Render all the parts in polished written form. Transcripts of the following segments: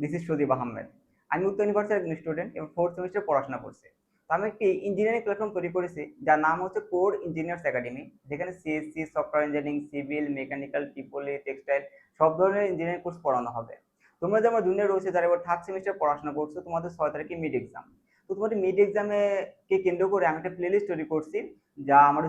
This is Sudip Ahmed. আমি উত্তর ইউনিভার্সিটির একজন স্টুডেন্ট এবং ফোর্থ সেমিস্টার পড়াশোনা করছি। তো আমি একটি ইঞ্জিনিয়ারিং প্ল্যাটফর্ম তৈরি করেছি যার নাম হচ্ছে কোর ইঞ্জিনিয়ার্স একাডেমি, যেখানে CSC, software engineering, civil, mechanical, Tripoli, textile সব ধরনের ইঞ্জিনিয়ারিং কোর্স পড়ানো হবে। তোমরা যে আমার জুনিয়র রয়েছে যারা এবার থার্ড সেমিস্টার পড়াশোনা করছো, তোমাদের 6 তারিখে মিড এক্সাম। তো তোমাদের মিড এক্সামে কে কেন্দ্র করে আমি একটা প্লেলিস্ট তৈরি করছি, যা আমার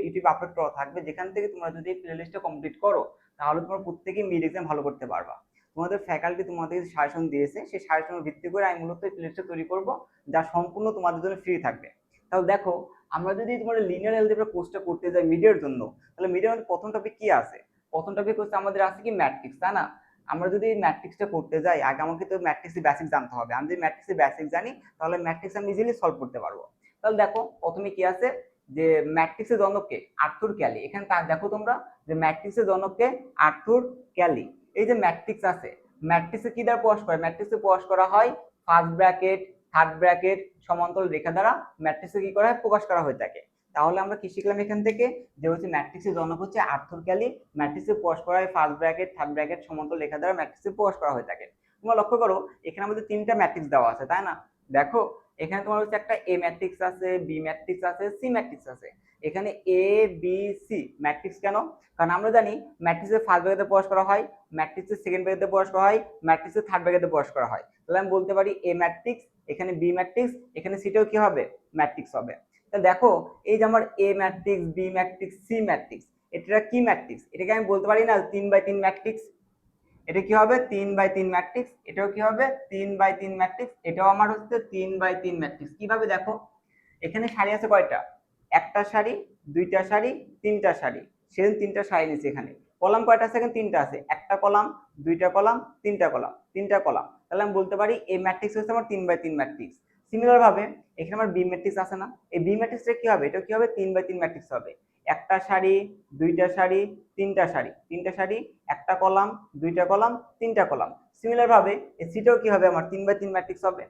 ইউটিউব আপলোড করা থাকবে, যেখান থেকে তোমরা যদি এই প্লেলিস্টটা কমপ্লিট করো তাহলে তোমরা প্রত্যেকেই মিড এক্সাম ভালো করতে পারবা। তোমাদের ফ্যাকাল্টি তোমাদের সাজেশন দিয়েছে, সেই সাজেশনের ভিত্তি করে আমি মূলত এই প্লেলিস্টটা তৈরি করব, যা সম্পূর্ণ তোমাদের জন্য ফ্রি থাকবে। তাহলে দেখো, আমরা যদি তোমাদের লিনিয়ার অ্যালজেব্রা কোর্সটা করতে যাই মিডের জন্য, তাহলে মিডের মধ্যে প্রথম টপিক কি আছে? প্রথম টপিক হচ্ছে আমাদের আছে কি ম্যাট্রিক্স, তাই না? আমরা যদি এই ম্যাট্রিক্সটা করতে যাই, আগে আমাকে তো ম্যাট্রিক্সের বেসিক জানতে হবে। আমি যদি ম্যাট্রিক্সের বেসিক জানি তাহলে ম্যাট্রিক্স আমি ইজিলি সলভ করতে পারবো। তাহলে দেখো প্রথমে কি আছে, যে ম্যাট্রিক্সের জনককে আর্থুর ক্যালি। এখানে দেখো তোমরা যে ম্যাট্রিক্সের জনককে আর্থুর ক্যালি। এই যে ম্যাট্রিক্স আছে, ম্যাট্রিক্সে কি দ্বারা প্রকাশ করে? ম্যাট্রিক্সে প্রকাশ করা হয় ফার্স্ট ব্র্যাকেট, থার্ড ব্র্যাকেট, সমান্তরাল রেখা দ্বারা ম্যাট্রিক্সে কি করা হয়? প্রকাশ করা হয়ে থাকে। তাহলে আমরা কি শিখলাম এখান থেকে? যে হচ্ছে ম্যাট্রিক্সের জনক হচ্ছে আর্থুর ক্যালি, ম্যাট্রিক্সে প্রকাশ করা হয় ফার্স্ট ব্র্যাকেট, থার্ড ব্র্যাকেট, সমান্তরাল রেখা দ্বারা ম্যাট্রিক্সে প্রকাশ করা হয়ে থাকে। তোমরা লক্ষ্য করো এখানে আমাদের 3টা ম্যাট্রিক্স দেওয়া আছে, তাই না? দেখো এখানে তোমার হচ্ছে একটা এ ম্যাট্রিক্স আছে, বি ম্যাট্রিক্স আছে, সি ম্যাট্রিক্স আছে। এখানে এ বি সি ম্যাট্রিক্স কেন? কারণ আমরা জানি ম্যাট্রিক্সের ফার্স্ট ব্র্যাকেটে প্রকাশ করা হয়, ম্যাট্রিক্সের সেকেন্ড ব্র্যাকেটে প্রকাশ করা হয়, ম্যাট্রিক্সের থার্ড ব্র্যাকেটে প্রকাশ করা হয়। তাহলে আমি বলতে পারি এ ম্যাট্রিক্স, এখানে বি ম্যাট্রিক্স, এখানে সিটাও কি হবে? ম্যাট্রিক্স হবে। তাহলে দেখো এই যে আমার A matrix, B matrix, C matrix, এটা কি ম্যাট্রিক্স? এটাকে আমি বলতে পারি না 3/3 ম্যাট্রিক্স? এটা কি হবে? 3/3 ম্যাট্রিক্স। এটাও কি হবে? 3/3 ম্যাট্রিক্স। এটাও আমার হচ্ছে 3/3 ম্যাট্রিক্স। কিভাবে দেখো, এখানে সারি আছে কয়টা? একটা সারি, দুইটা সারি, তিনটা সারি। সেদিন 3টা সারি নিচ্ছে। এখানে কলাম কয়টা আছে? এখানে 3টা আছে। একটা কলাম, দুইটা কলাম, তিনটা কলাম, তিনটা কলাম। তাহলে আমি বলতে পারি এই ম্যাট্রিক্স হচ্ছে আমার 3/3 ম্যাট্রিক্স। সিমিলার ভাবে এখানে আমার বি ম্যাট্রিক্স আছে না? এই বি ম্যাট্রিক্সটা কি হবে? এটা কি হবে? 3/3 ম্যাট্রিক্স হবে। একটা সারি, দুইটা সারি, তিনটা সারি, তিনটা সারি, একটা কলাম, দুইটা কলাম, তিনটা কলাম। সিমিলার ভাবে এই সিটাও কি হবে? আমার 3/3 ম্যাট্রিক্স হবে।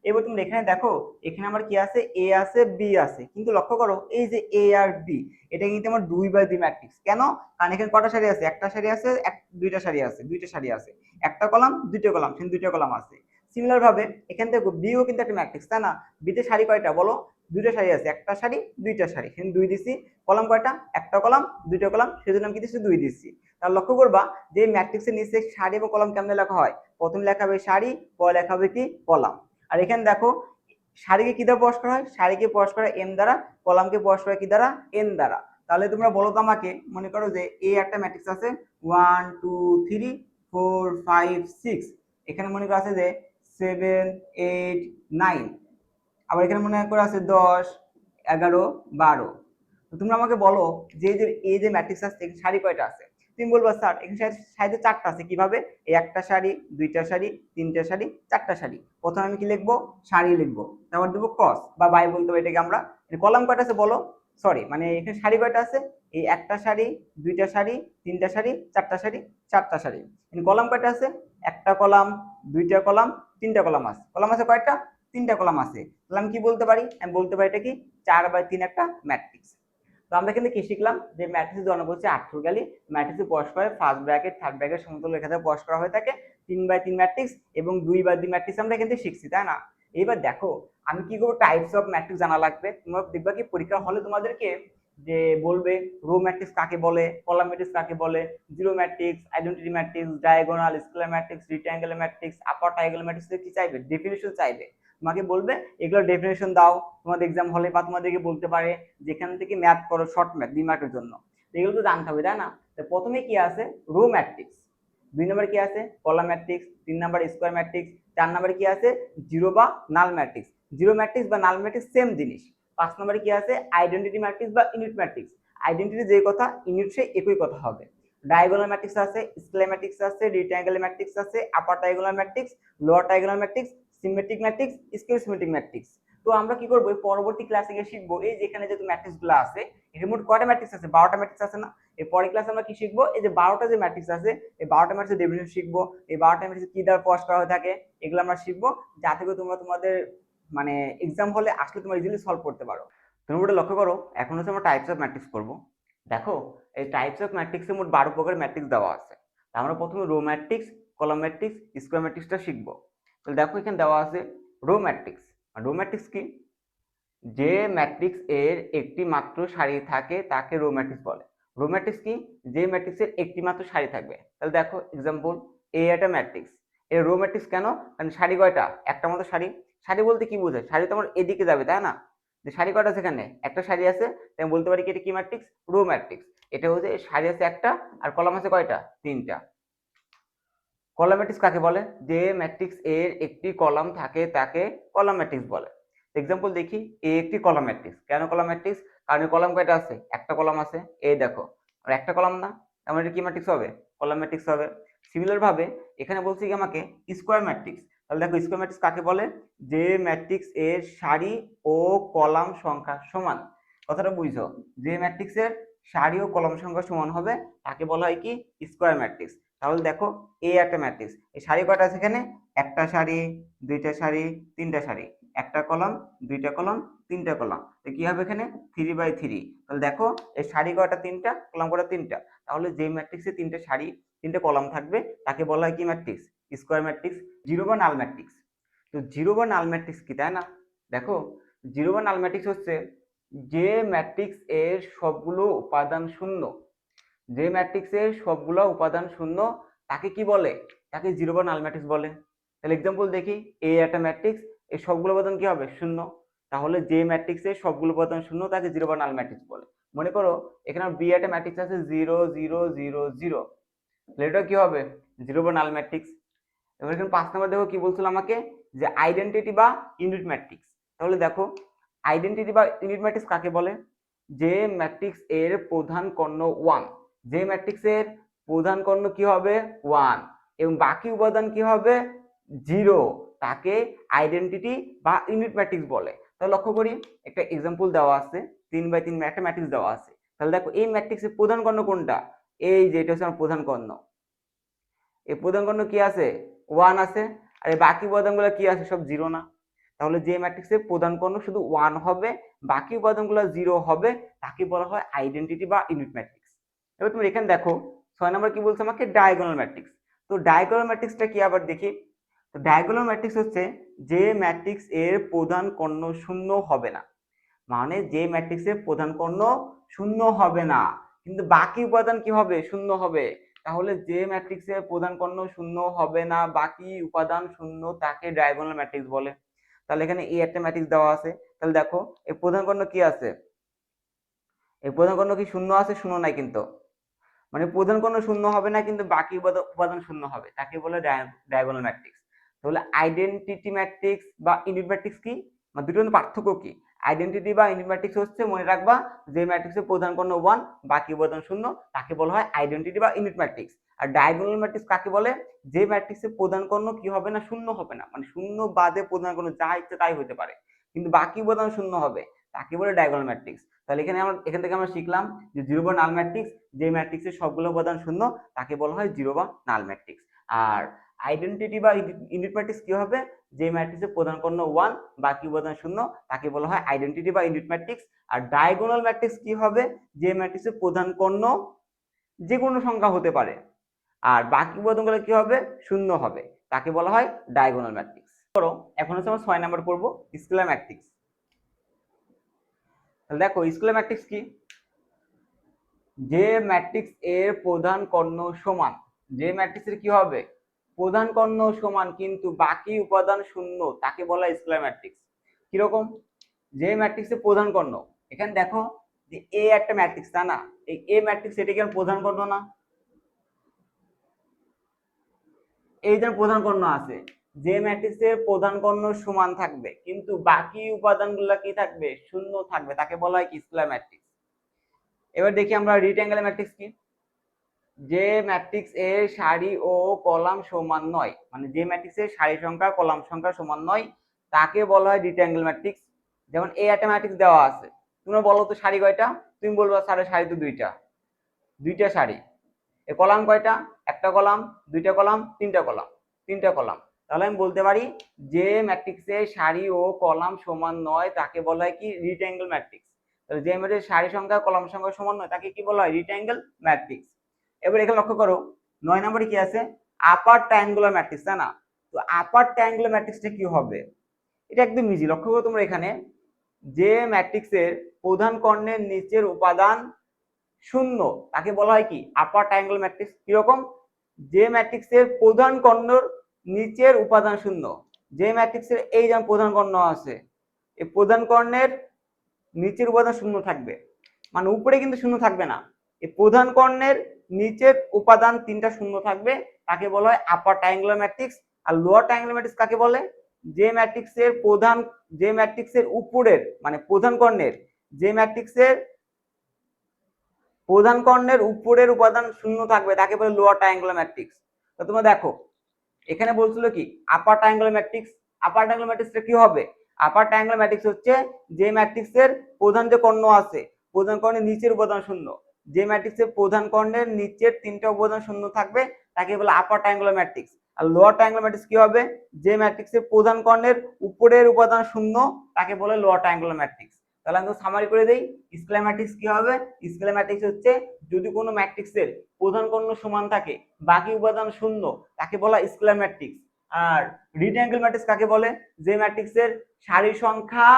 এবার তুমি এখানে দেখো, এখানে আমার কি আছে? এ আছে, বি আছে, কিন্তু লক্ষ্য করো এই যে এ আর বি, এটা কিন্তু আমার 2/2 ম্যাট্রিক্স। কেন? কারণ এখানে কটা সারি আছে? একটা সারি আছে, দুইটা সারি আছে, দুইটা সারি আছে, একটা কলাম, দুইটা কলাম, সেখানে দুইটা কলাম আছে। সিমিলার ভাবে এখান থেকে বিও কিন্তু একটা ম্যাট্রিক্স, তাই না? বিতে সারি কয়টা বলো? দুইটা সারি আছে, একটা সারি, দুইটা সারি, সেখানে 2 দিছি। কলাম কয়টা? একটা কলাম, দুইটা কলাম, সেজন্য আমি কি দিচ্ছি? 2 দিচ্ছি। তাহলে লক্ষ্য করবা যে ম্যাট্রিক্সের নিচে সারি এবং কলাম কেমনে লেখা হয়? প্রথম লেখা হবে সারি, পরে লেখা হবে কি? কলাম। আর এখানে দেখো সারিকে কি দ্বারা প্রকাশ করা হয়? সারিকে প্রকাশ করা এম দ্বারা, কলামকে প্রকাশ করা কি দ্বারা? এন দ্বারা। তাহলে তোমরা বলো তো আমাকে, মনে করো যে এ একটা ম্যাট্রিক্স আছে 1 2 3 4 5 6, এখানে মনে করো আছে যে 7 8 9, আবার এখানে মনে করে আছে 10 11 12। তো তোমরা আমাকে বলো যে এই যে ম্যাট্রিক্স আছে সারি কয়টা আছে? তুমি বলবো স্যার এখানে সারিতে 4টা আছে। কিভাবে? এই একটা সারি, দুইটা সারি, তিনটা সারি, চারটা সারি। প্রথমে আমি কি লিখবো? সারি লিখবো, তারপর দেবো ক্রস বা বাই বলতে হবে এটাকে আমরা। কলাম কয়টা আছে বলো? সরি, মানে এখানে সারি কয়টা আছে? এই একটা সারি, দুইটা সারি, তিনটা সারি, চারটা সারি, চারটা সারি। কলাম কয়টা আছে? একটা কলাম, দুইটা কলাম, তিনটা কলাম আছে। কলাম আছে কয়টা? 3টা কলাম আছে। তাহলে আমি কি বলতে পারি? আমি বলতে পারি এটা কি 4/3 একটা ম্যাট্রিক্স। তো আমরা কিন্তু কি শিখলাম? যে ম্যাট্রিক্স জনক হচ্ছে আর্থ্রোগ্যালি, ম্যাট্রিক্সে প্রকাশ করে ফার্স্ট ব্র্যাকেট, থার্ড ব্র্যাকেট, সমতুল্য রেখা দ্বারা প্রকাশ করা হয়ে থাকে। 3/3 ম্যাট্রিক্স এবং 2/2 ম্যাট্রিক্স আমরা কিন্তু শিখছি, তাই না? এবার দেখো আমি কি করবো? টাইপস অফ ম্যাট্রিক্স জানা লাগবে। তোমরা দেখবা কি পরীক্ষা হলে তোমাদেরকে যে বলবে রো ম্যাট্রিক্স কাকে বলে, কলাম ম্যাট্রিক্স কাকে বলে, zero matrix, identity matrix, diagonal, scalar matrix, rectangular matrix, upper triangular matrix কি চাইবে? ডেফিনিশন চাইবে। তোমাকে বলবে এগুলো ডেফিনেশন দাও তোমাদের এক্সাম হলে, বা তোমাদেরকে বলতে পারে যেখান থেকে ম্যাথ করো, শর্ট ম্যাথ 2 মার্কের জন্য। এগুলো তো জানতে হবে, তাই না? প্রথমে কি আছে? Row matrix. 2 নম্বরে কি আছে? Column matrix. 3 নম্বরে স্কোয়ার ম্যাট্রিক্স। 4 নম্বরে কি আছে? জিরো বা নাল ম্যাট্রিক্স। জিরো ম্যাট্রিক্স বা নাল ম্যাট্রিক্স সেম জিনিস। 5 নম্বরে কি আছে? আইডেন্টিটি ম্যাট্রিক্স বা ইউনিট ম্যাট্রিক্স। আইডেন্টিটি যে কথা, ইউনিট সে একই কথা হবে। ডায়াগোনাল ম্যাট্রিক্স আছে, স্কেলার ম্যাট্রিক্স আছে, রেক্ট্যাঙ্গুলার ম্যাট্রিক্স আছে, upper triangular matrix, lower triangular matrix, symmetric matrix, square symmetric matrix. তো আমরা কি করবো? পরবর্তী ক্লাসে গিয়ে শিখবো এই যেখানে যে ম্যাট্রিক্স গুলো আছে, এর মোট কয়টা ম্যাট্রিক্স আছে? 12টা ম্যাট্রিক্স আছে না? এর পরের ক্লাসে আমরা কি শিখবো? এই যে 12টা যে ম্যাট্রিক্স আছে, এই 12টা ম্যাট্রিক্সের ডেফিনিশন শিখবো। এই 12টা ম্যাট্রিক্স কি দ্বারা প্রকাশ করা হয়ে থাকে এগুলো আমরা শিখবো, যাতে করে তোমরা তোমাদের মানে এক্সাম হলে আসলে তোমরা ইজিলি সলভ করতে পারো। তুমি ওটা লক্ষ্য করো, এখন হচ্ছে আমরা টাইপস অফ ম্যাট্রিক্স করবো। দেখো এই টাইপস অফ ম্যাট্রিক্সে মোট 12 প্রকারের ম্যাট্রিক্স দেওয়া আছে। আমরা প্রথমে row matrix, column matrix, square ম্যাট্রিক্সটা শিখবো। তাহলে দেখো এখানে দেওয়া আছে রো ম্যাট্রিক্স। রো ম্যাট্রিক্স কি? যে ম্যাট্রিক্স এর একটি মাত্র সারি থাকে তাকে রো ম্যাট্রিক্স বলে। রো ম্যাট্রিক্স কি? যে ম্যাট্রিক্সের একটি মাত্র সারি থাকবে। তাহলে দেখো এক্সাম্পল, এ একটা ম্যাট্রিক্স, এর রো ম্যাট্রিক্স কেন? কারণ সারি কয়টা? একটা মাত্র সারি। সারি বলতে কি বোঝায়? সারি তো আমার এদিকে যাবে, তাই না? যে সারি কয়টা আছে এখানে? একটা সারি আছে, তাই আমি বলতে পারি কি এটা কি ম্যাট্রিক্স? Row matrix. এটা হচ্ছে সারি আছে একটা আর কলাম আছে কয়টা? তিনটা। কলাম ম্যাট্রিক্স কাকে বলে? যে ম্যাট্রিক্স এর একটি কলাম থাকে তাকে কলাম ম্যাট্রিক্স বলে। এক্সাম্পল দেখি, এ একটি কলাম ম্যাট্রিক্স। কেন কলাম ম্যাট্রিক্স? কারণ কলাম কয়টা আছে? একটা কলাম আছে, এই দেখো, আর একটা কলাম না, তার এটা কি ম্যাট্রিক্স হবে? কলাম ম্যাট্রিক্স হবে। সিমিলার ভাবে এখানে বলছি কি আমাকে স্কোয়ার ম্যাট্রিক্স। তাহলে দেখো স্কোয়ার ম্যাট্রিক্স কাকে বলে? যে ম্যাট্রিক্স এর সারি ও কলাম সংখ্যা সমান। কথাটা বুঝছো? যে ম্যাট্রিক্সের সারি ও কলাম সংখ্যা সমান হবে তাকে বলা হয় কি স্কোয়ার ম্যাট্রিক্স। তাহলে দেখো এ একটা ম্যাট্রিক্স, এই সারি কয়টা আছে এখানে? একটা সারি, দুইটা সারি, তিনটা সারি, একটা কলাম, দুইটা কলাম, তিনটা কলাম, তো কি হবে এখানে 3/3। তাহলে দেখো এই সারি কয়টা? তিনটা, কলাম কয়টা? তিনটা। তাহলে যে ম্যাট্রিক্সে তিনটে সারি, তিনটে কলাম থাকবে তাকে বলা হয় কি ম্যাট্রিক্স? Square matrix. জিরো বা নাল ম্যাট্রিক্স। তো জিরো বা নাল ম্যাট্রিক্স কি, তাই না? দেখো জিরো বা নাল ম্যাট্রিক্স হচ্ছে যে ম্যাট্রিক্স এর সবগুলো উপাদান শূন্য। যে ম্যাট্রিক্সের সবগুলো উপাদান শূন্য তাকে কি বলে? তাকে জিরো বা নাল ম্যাট্রিক্স বলে। তাহলে এক্সাম্পল দেখি, এ একটা ম্যাট্রিক্স, এই সবগুলো উপাদান কি হবে? শূন্য। তাহলে যে ম্যাট্রিক্সের সবগুলো উপাদান শূন্য তাকে জিরো বা নাল ম্যাট্রিক্স বলে। মনে করো এখানে বি একটা ম্যাট্রিক্স আছে 0 0 0 0, তাহলে এটা কি হবে? জিরো বা নাল ম্যাট্রিক্স। এবার এখানে 5 নম্বর দেখো কি বলছিল আমাকে, যে আইডেন্টিটি বা ইউনিট ম্যাট্রিক্স। তাহলে দেখো আইডেন্টিটি বা ইউনিট ম্যাট্রিক্স কাকে বলে? যে ম্যাট্রিক্স এর প্রধান কর্ণ 1, যে ম্যাট্রিক্সের প্রধান কর্ণ কি হবে? 1, এবং বাকি উপাদান কি হবে? 0, তাকে আইডেন্টিটি বা ইউনিট ম্যাট্রিক্স বলে। তাহলে লক্ষ্য করি একটা এক্সাম্পল দেওয়া আছে, 3/3 একটা ম্যাট্রিক্স দেওয়া আছে। তাহলে দেখো এই ম্যাট্রিক্সের প্রধান কর্ণ কোনটা? এই যে এটা হচ্ছে আমার প্রধান কর্ণ। এই প্রধান কর্ণ কি আছে? 1 আছে। আর এই বাকি উপাদানগুলো কি আছে? সব 0 না? তাহলে যে ম্যাট্রিক্সের প্রধান কর্ণ শুধু 1 হবে, বাকি উপাদানগুলো 0 হবে, তাকে বলা হয় আইডেন্টিটি বা ইউনিট ম্যাট্রিক্স। এবার তুমি এখানে দেখো 6 নম্বর কি বলছে আমাকে? Diagonal matrix. তো ডায়াগোনাল ম্যাট্রিক্সটা কি আবার দেখি। তো ডায়াগোনাল ম্যাট্রিক্স হচ্ছে যে ম্যাট্রিক্স এর প্রধান কর্ণ শূন্য হবে না। মানে যে ম্যাট্রিক্সের প্রধান কর্ণ শূন্য হবে না, কিন্তু বাকি উপাদান কি হবে? শূন্য হবে। তাহলে যে ম্যাট্রিক্সের প্রধান কর্ণ শূন্য হবে না, বাকি উপাদান শূন্য, তাকে ডায়াগোনাল ম্যাট্রিক্স বলে। তাহলে এখানে এই একটা ম্যাট্রিক্স দেওয়া আছে। তাহলে দেখো এর প্রধান কর্ণ কি আছে? এর প্রধান কর্ণ কি শূন্য আছে? শূন্য নাই কিন্তু। মানে প্রধান কর্ণ শূন্য হবে না, কিন্তু বাকি উপাদান শূন্য হবে, তাকে বলে ডায়াগোনাল ম্যাট্রিক্স। তাহলে আইডেন্টিটি ম্যাট্রিক্স বা ইউনিট ম্যাট্রিক্স কি, মানে দুটোর মধ্যে পার্থক্য কি? আইডেন্টিটি বা ইউনিট ম্যাট্রিক্স হচ্ছে, মনে রাখবা, যে ম্যাট্রিক্সের প্রধান কর্ণ 1, বাকি উপাদান শূন্য, তাকে বলা হয় আইডেন্টিটি বা ইউনিট ম্যাট্রিক্স। আর ডায়াগোনাল ম্যাট্রিক্স কাকে বলে? যে ম্যাট্রিক্সের প্রধান কর্ণ কি হবে না? শূন্য হবে না, মানে শূন্য বাদে প্রধান কর্ণ যা ইচ্ছে তাই হতে পারে, কিন্তু বাকি উপাদান শূন্য হবে, তাকে বলে ডায়াগোনাল ম্যাট্রিক্স। তাহলে এখান থেকে আমরা শিখলাম যে জিরো বা নাল ম্যাট্রিক্স, যে ম্যাট্রিক্সের সবগুলো উপাদান শূন্য তাকে বলা হয় জিরো বা নাল ম্যাট্রিক্স। আর আইডেন্টিটি বা ইউনিট ম্যাট্রিক্স কি হবে? যে ম্যাট্রিক্সের প্রধান কর্ণ 1, বাকি উপাদান শূন্য, তাকে বলা হয় আইডেন্টিটি বা ইউনিট ম্যাট্রিক্স। আর ডায়াগোনাল ম্যাট্রিক্স কি হবে? যে ম্যাট্রিক্সের প্রধান কর্ণ যে কোনো সংখ্যা হতে পারে, আর বাকি উপাদানগুলো কি হবে? শূন্য হবে, তাকে বলা হয় ডায়াগোনাল ম্যাট্রিক্স। ধরো এখন হচ্ছে আমরা 6 নম্বর পড়বো স্কেলার ম্যাট্রিক্স। তাহলে দেখো স্কেলার ম্যাট্রিক্স কি? যে ম্যাট্রিক্স এর প্রধান কর্ণ সমান, যে ম্যাট্রিক্সের কি হবে? প্রধান কর্ণ সমান, কিন্তু বাকি উপাদান শূন্য, তাকে বলা হয় স্কেলার ম্যাট্রিক্স। কিরকম? যে ম্যাট্রিক্সের প্রধান কর্ণ, এখানে দেখো যে এ একটা ম্যাট্রিক্স, তা না? এই এ ম্যাট্রিক্স, এটা কি প্রধান কর্ণ না? এই যে প্রধান কর্ণ আছে, যে ম্যাট্রিক্সের প্রধান কর্ণ সমান থাকবে কিন্তু বাকি উপাদানগুলো কি থাকবে? শূন্য থাকবে, তাকে বলা হয় কি স্কেলার ম্যাট্রিক্স। এবার দেখি আমরা রেক্ট্যাঙ্গুলার ম্যাট্রিক্স কি। যে ম্যাট্রিক্স এর সারি ও কলাম সমান নয়, মানে যে ম্যাট্রিক্সের সারি সংখ্যা কলাম সংখ্যা সমান নয়, তাকে বলা হয় রেক্ট্যাঙ্গুলার ম্যাট্রিক্স। যেমন এই একটা ম্যাট্রিক্স দেওয়া আছে, তোমরা বলো তো সারি কয়টা? তুমি বলবা স্যার সারি তো দুইটা, দুইটা সারি। এ কলাম কয়টা? একটা কলাম, দুইটা কলাম, তিনটা কলাম, তিনটা কলাম। তাহলে আমি বলতে পারি যে ম্যাট্রিক্সের সারি ও কলাম সমান নয় তাকে বলা হয় কি রিক্ট্যাঙ্গল ম্যাট্রিক্স। তাহলে যে ম্যাট্রিক্সের সারি সংখ্যা কলাম সংখ্যা সমান নয় তাকে কি বলা হয়? রিক্ট্যাঙ্গল ম্যাট্রিক্স। এবার এখানে লক্ষ্য করো 9 নম্বরে কি আছে? আপার ট্রায়াঙ্গুলার ম্যাট্রিক্স, তাই না? তো আপার ট্রায়াঙ্গুলার ম্যাট্রিক্সটা কি হবে? এটা একদম ইজি। লক্ষ্য করো তোমরা এখানে, যে ম্যাট্রিক্সের প্রধান কর্ণের নিচের উপাদান শূন্য তাকে বলা হয় কি আপার ট্রায়াঙ্গুলার ম্যাট্রিক্স। কিরকম? যে ম্যাট্রিক্সের প্রধান কর্ণর নিচের উপাদান শূন্য, যে ম্যাট্রিক্সের এই যেমন প্রধান কর্ণ আছে, এই প্রধান কর্ণের নিচের উপাদান শূন্য থাকবে, মানে উপরে কিন্তু শূন্য থাকবে না, এই প্রধান কর্ণের নিচের উপাদান তিনটা শূন্য থাকবে, তাকে বলা হয় আপার ট্রায়াঙ্গুলার ম্যাট্রিক্স। আর লোয়ার ট্রায়াঙ্গুলার ম্যাট্রিক্স কাকে বলে? যে ম্যাট্রিক্সের উপরের মানে প্রধান কর্ণের, যে ম্যাট্রিক্সের প্রধান কর্ণের উপরের উপাদান শূন্য থাকবে তাকে বলে লোয়ার ট্রায়াঙ্গুলার ম্যাট্রিক্স। তো তোমরা দেখো এখানে বলছিল কি আপার ট্রায়াঙ্গুলার ম্যাট্রিক্স। আপার ট্রায়াঙ্গুলার ম্যাট্রিক্সটা কি হবে? আপার ট্রায়াঙ্গুলার ম্যাট্রিক্স হচ্ছে যে ম্যাট্রিক্সের প্রধান যে কর্ণ আছে, প্রধান কর্ণের নিচের উপাদান শূন্য, যে ম্যাট্রিক্সের প্রধান কর্ণের নিচের তিনটা উপাদান শূন্য থাকবে তাকে বলে আপার ট্রায়াঙ্গুলার ম্যাট্রিক্স। আর লোয়ার ট্রায়াঙ্গুলার ম্যাট্রিক্স কি হবে? যে ম্যাট্রিক্সের প্রধান কর্ণের উপরের উপাদান শূন্য তাকে বলে লোয়ার ট্রায়াঙ্গুলার ম্যাট্রিক্স। তাহলে আমি সামারি করে দেই, স্কেলার ম্যাট্রিক্স কি হবে? স্কেলার ম্যাট্রিক্স হচ্ছে যদি কোনো ম্যাট্রিক্সের প্রধান কর্ণ সমান থাকে বাকি উপাদান শূন্য তাকে বলা স্কেলার ম্যাট্রিক্স। আর রিক্ট্যাঙ্গেল ম্যাট্রিক্স কাকে বলে? যে ম্যাট্রিক্সের সারি সংখ্যা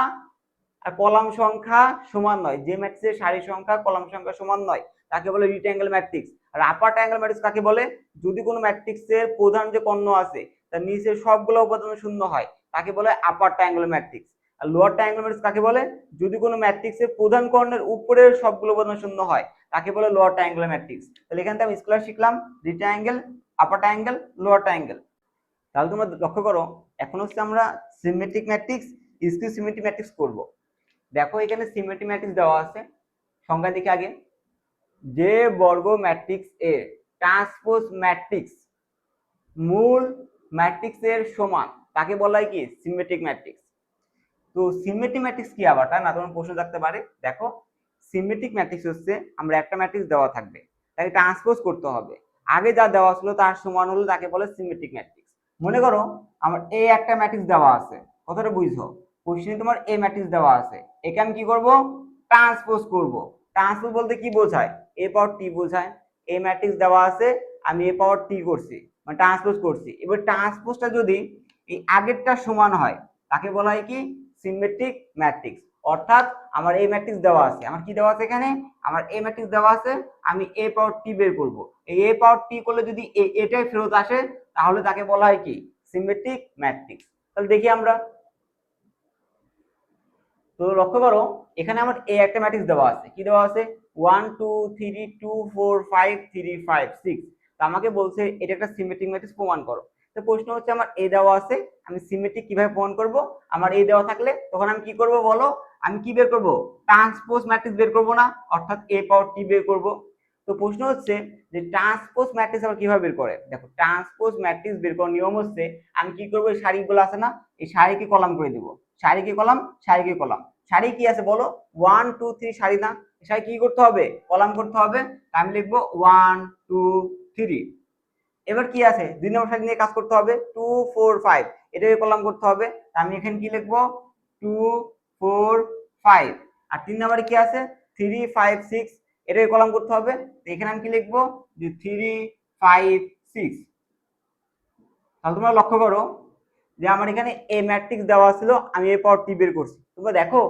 আর কলাম সংখ্যা সমান নয়, যে ম্যাট্রিক্সের সারি সংখ্যা কলাম সংখ্যা সমান নয় তাকে বলে রিক্ট্যাঙ্গেল ম্যাট্রিক্স। আর আপার ট্রায়াঙ্গেল ম্যাট্রিক্স কাকে বলে? যদি কোনো ম্যাট্রিক্সের প্রধান যে কর্ণ আছে তার নিচের সবগুলো উপাদান শূন্য হয় তাকে বলে আপার ট্রায়াঙ্গুলার ম্যাট্রিক্স। আর লোয়ার ট্রায়াঙ্গুলার ম্যাট্রিক্স কাকে বলে? যদি কোনো ম্যাট্রিক্সের প্রধান কর্ণের উপরের সবগুলো উপাদান শূন্য হয় তাকে বলে লোয়ার ট্রায়াঙ্গুলার ম্যাট্রিক্স। তাহলে এখান থেকে আমি স্কেলার শিখলাম রিক্ট্যাঙ্গেল, আপার ট্রায়াঙ্গেল, লোয়ার ট্রায়াঙ্গেল। তাহলে তোমরা লক্ষ্য করো এখন হচ্ছে আমরা symmetric matrix, skew symmetric matrix করব। দেখো এখানে সিমেট্রিক ম্যাট্রিক্স দেওয়া আছে, সংজ্ঞা দেখি আগে। যে বর্গ ম্যাট্রিক্স এর ট্রান্সপোজ ম্যাট্রিক্স মূল ম্যাট্রিক্সের সমান তাকে বলা হয় কি সিমেট্রিক ম্যাট্রিক্স। তো সিমেট্রিক ম্যাট্রিক্স কি আবার, তাই না? তোমার প্রশ্ন থাকতে পারে। দেখো সিমেট্রিক ম্যাট্রিক্স হচ্ছে আমরা একটা ম্যাট্রিক্স দেওয়া থাকবে তাকে ট্রান্সপোজ করতে হবে, আগে যা দেওয়া ছিল তার সমান হলো তাকে বলে সিমেট্রিক ম্যাট্রিক্স। মনে করো আমার এই একটা ম্যাট্রিক্স দেওয়া আছে, কথাটা বুঝছো? কোশ্চেনে তোমার এই ম্যাট্রিক্স দেওয়া আছে, একে আমি কি করব? ট্রান্সপোজ করব। ট্রান্সপোজ বলতে কি বোঝায়? এ পাওয়ার টি বোঝায়। এই ম্যাট্রিক্স দেওয়া আছে, আমি এ পাওয়ার টি করছি, মানে ট্রান্সপোজ করছি। এবার ট্রান্সপোজটা যদি এই আগেরটা সমান হয় তাকে বলা হয় কি সিমেট্রিক ম্যাট্রিক্স। অর্থাৎ আমার এই ম্যাট্রিক্স দেওয়া আছে, আমার কি দেওয়া আছে এখানে? আমার এই ম্যাট্রিক্স দেওয়া আছে, আমি এ পাওয়ার টি বের করব। এই এ পাওয়ার টি করলে যদি এটাই ফেরত আসে তাহলে তাকে বলা হয় কি সিমেট্রিক ম্যাট্রিক্স। তাহলে দেখি আমরা। তো লক্ষ্য করো এখানে আমার এই একটা ম্যাট্রিক্স দেওয়া আছে, কি দেওয়া আছে? 1 2 3 2 4 5 3 5 6। তো আমাকে বলছে এটা একটা সিমেট্রিক ম্যাট্রিক্স প্রমাণ করো। তো প্রশ্ন হচ্ছে আমার এ দেওয়া আছে, আমি সিমেট্রিক কিভাবে প্রমাণ করব? আমার এই দেওয়া থাকলে তখন আমি কি করব বলো? আমি কি বের করব? ট্রান্সপোজ ম্যাট্রিক্স বের করব না, অর্থাৎ এ পাওয়ার টি বের করব। তো প্রশ্ন হচ্ছে যে ট্রান্সপোজ ম্যাট্রিক্স আবার কিভাবে বের করে? দেখো ট্রান্সপোজ ম্যাট্রিক্স বের করার নিয়ম হচ্ছে আমি কি করব, এই সারিগুলো আছে না, এই সারিকে কলাম করে দিব। সারিকে কলাম, সারিকে কলাম। সারি কি আছে বলো? 1 2 3 সারি না, সারি কি করতে হবে? কলাম করতে হবে। আমি লিখবো 1 2 3। এবার কি আছে? 2 নম্বর সারি নিয়ে কাজ করতে হবে, 2 4 5, এটাকে কলাম করতে হবে। আমি এখানে কি লিখবো? 2 4 5। আর 3 নম্বরে কি আছে? 3 5 6, এটাকে কলাম করতে হবে। তো এখানে আমি কি লিখবো? যে 3 5 6। তাহলে তোমরা লক্ষ্য করো যে আমার এখানে এ ম্যাট্রিক্স দেওয়া ছিল, আমি এ পাওয়ার টি বের করছি। তোমরা দেখো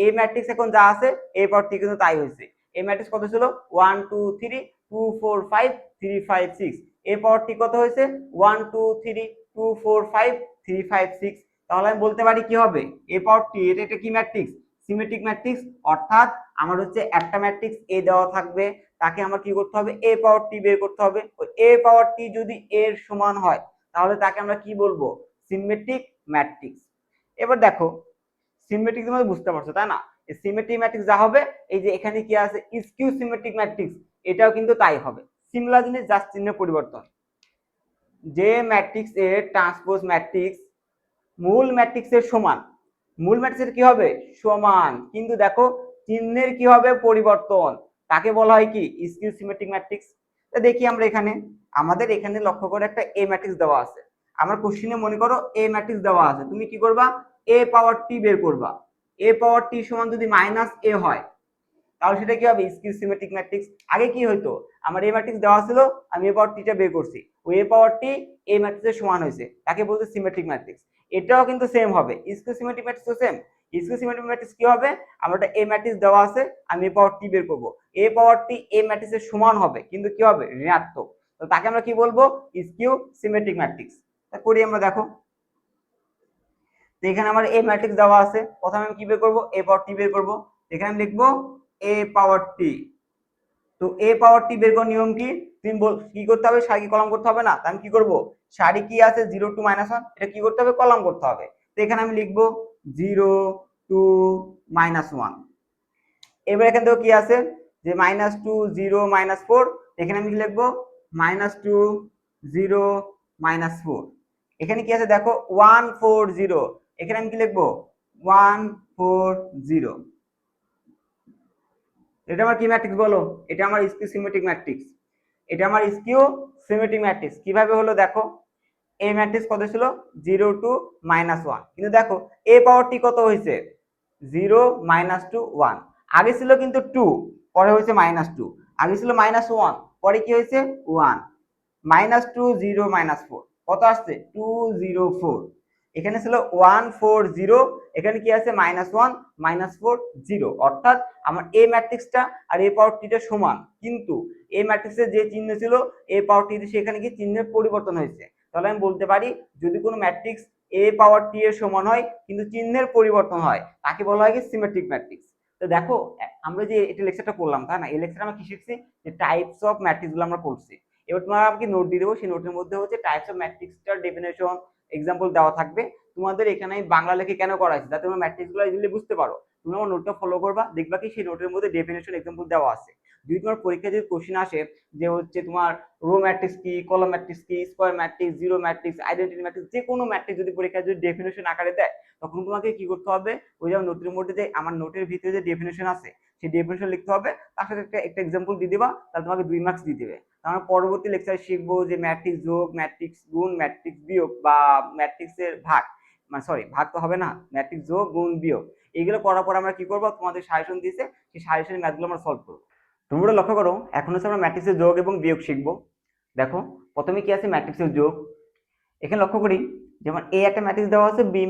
এ ম্যাট্রিক্স এখন যা আছে এ পাওয়ার টি কিন্তু তাই হয়েছে। এ ম্যাট্রিক্স কত ছিল? 1 2 3 2 4 5 3 5 6। এ পাওয়ার টি কত হয়েছে? 1 2 3 2 4 5 3 5 6। তাহলে আমি বলতে পারি কি হবে? এ পাওয়ার টি এটা একটা কি ম্যাট্রিক্স? Symmetric matrix. অর্থাৎ আমার হচ্ছে একটা ম্যাট্রিক্স এ দেওয়া থাকবে, তাকে আমার কি করতে হবে? এ পাওয়ার টি বের করতে হবে। ওই এ পাওয়ার টি যদি এর সমান হয় তাহলে তাকে আমরা কি বলবো? Symmetric matrix. এবার দেখো সিমেট্রিক তোমরা বুঝতে পারছো তাই না? এই সিমেট্রিক ম্যাট্রিক্স যা হবে, এই যে এখানে কি আছে স্কিউ সিমেট্রিক ম্যাট্রিক্স, এটাও কিন্তু তাই হবে। সিমিলার জিনিস, জাস্ট চিহ্ন পরিবর্তন। যে ম্যাট্রিক্স এর ট্রান্সপোজ ম্যাট্রিক্স মূল ম্যাট্রিক্সের সমান, মূল ম্যাট্রিক্সের কি হবে? সমান, কিন্তু দেখো চিহ্নের কি হবে? পরিবর্তন, তাকে বলা হয় কি স্কিউ সিমেট্রিক ম্যাট্রিক্স। তো দেখি আমরা এখানে, আমাদের এখানে লক্ষ্য করে একটা এ ম্যাট্রিক্স দেওয়া আছে। আমার কোশ্চেনে মনে করো এ ম্যাট্রিক্স দেওয়া আছে, তুমি কি করবা? এ পাওয়ার টি বের করবা। এ পাওয়ার টি সমান যদি মাইনাস এ হয় তাহলে সেটা কি হবে? Skew symmetric matrix. আগে কি হইতো, আমার এই ম্যাট্রিক্স দেওয়া ছিল, আমি এ পাওয়ার টিটা বের করছি, ওই এ পাওয়ার টি এই ম্যাট্রিক্সের সমান হয়েছে, তাকে বলতে সিমেট্রিক ম্যাট্রিক্স। এটাও কিন্তু সেম হবে, স্কিউ সিমেট্রিক ম্যাট্রিক্স তো সেম। স্কিউ সিমেট্রিক ম্যাট্রিক্স কি হবে, আমার একটা এ ম্যাট্রিক্স দেওয়া আছে, আমি এ পাওয়ার টি বের করবো, এ পাওয়ার টি এ ম্যাট্রিক্সের সমান হবে, কিন্তু কি হবে? ঋণাত্মক। তো তাকে আমরা কি বলবো? Skew symmetric matrix. তা করি আমরা, দেখো তো এখানে আমার এ ম্যাট্রিক্স দেওয়া আছে, প্রথমে আমি কি বের করবো? এ পাওয়ার টি বের করবো। এখানে আমি লিখবো এ পাওয়ার টি। তো এ পাওয়ার টি বের করার নিয়ম কি? তুমি কি করতে হবে? সারি কলাম করতে হবে না? আমি কি করব? সারি কি আছে 0 টু -1, এটা কি করতে হবে? কলাম করতে হবে। তো এখানে আমি লিখবো 0 টু -1। এবার এখান থেকে কি আছে যে -2 0 -4, এখানে আমি কি লিখবো? -2 0 -4। এখানে কি আছে দেখো 140, এখানে আমি কি লিখবো? 140। এটা আমার কি ম্যাট্রিক্স বলো? এটা আমার স্কিউ সিমেট্রিক ম্যাট্রিক্স। এটা আমার স্কিউ সিমেট্রিক ম্যাট্রিক্স। কিভাবে হলো দেখো, এ ম্যাট্রিক্স কত ছিল? 0 টু -1, কিন্তু দেখো এ পাওয়ার টি কত হয়েছে? 0 -2 1। আগে ছিল কিন্তু 2, পরে হয়েছে -2। আগে ছিল -1, পরে কি হয়েছে? 1। -2 0 -4 কত আসছে? 204। এখানে ছিল 140, এখানে কি আছে? -1 -4 0, অর্থাৎ আমার এ ম্যাট্রিক্সটা আর এ পাওয়ার টিটা সমান, কিন্তু এ ম্যাট্রিক্সের যে চিহ্ন ছিল এ পাওয়ার টি, সেখানে কি চিহ্নের পরিবর্তন হয়েছে। তাহলে আমি বলতে পারি যদি কোনো ম্যাট্রিক্স এ পাওয়ার টি এর সমান হয় কিন্তু চিহ্নের পরিবর্তন হয়, তাকে বলা হয় কি? Symmetric matrix. তো দেখো আমরা যে এটা লেকচারটা করলাম, তাই না? এই লেকচারে আমরা কি শিখছি? যে টাইপস অফ ম্যাট্রিক্স গুলো আমরা পড়ছি। এবার তোমার আমাকে নোট দিয়ে দেবো, সেই নোটের মধ্যে হচ্ছে টাইপস অফ ম্যাট্রিক্সটার ডেফিনেশন, এক্সাম্পল দেওয়া থাকবে। তোমাদের এখানে আমি বাংলা লেখে কেন করা হয়েছে? যাতে তোমরা ম্যাট্রিক্স গুলো ইজিলি বুঝতে পারো। তুমি আমার নোটটা ফলো করবা, দেখবা কি সেই নোটের মধ্যে ডেফিনেশন, এক্সাম্পল দেওয়া আছে। যদি তোমার পরীক্ষায় যদি কোশ্চেন আসে যে হচ্ছে তোমার রো ম্যাট্রিক্স কি, কলাম ম্যাট্রিক্স কি, square matrix, zero matrix, identity matrix, যে কোনো ম্যাট্রিক্স যদি পরীক্ষায় যদি ডেফিনেশন আকারে দেয়, তখন তোমাকে কি করতে হবে? ওই যে নোটের মধ্যে যে আমার নোটের ভিতরে যে ডেফিনেশন আছে সেই ডেফিনেশন লিখতে হবে, তার সাথে একটা এক্সাম্পল দিয়ে দিবা, তাহলে তোমাকে 2 মার্কস দিয়ে দিবে। আমরা পরবর্তী লেকচারে শিখবো যে ম্যাট্রিক্স যোগ, ম্যাট্রিক্স গুণ, ম্যাট্রিক্স বিয়োগ বা ম্যাট্রিক্সের ভাগ, মানে সরি ভাগ তো হবে না, ম্যাট্রিক্স যোগ গুণ বিয়োগ, এগুলো করার পর আমরা কি করবো? তোমাদের সাজেশন দিয়েছে, সেই সাজেশনের ম্যাথগুলো আমরা সলভ করবো। তোমরা লক্ষ্য করো, এখন হচ্ছে আমরা ম্যাট্রিক্সের যোগ এবং বিয়োগ শিখবো। দেখো প্রথমে কি আছে? ম্যাট্রিক্সের যোগ। এখানে লক্ষ্য করি, যেমন এ একটা ম্যাট্রিক্স দেওয়া আছে, বি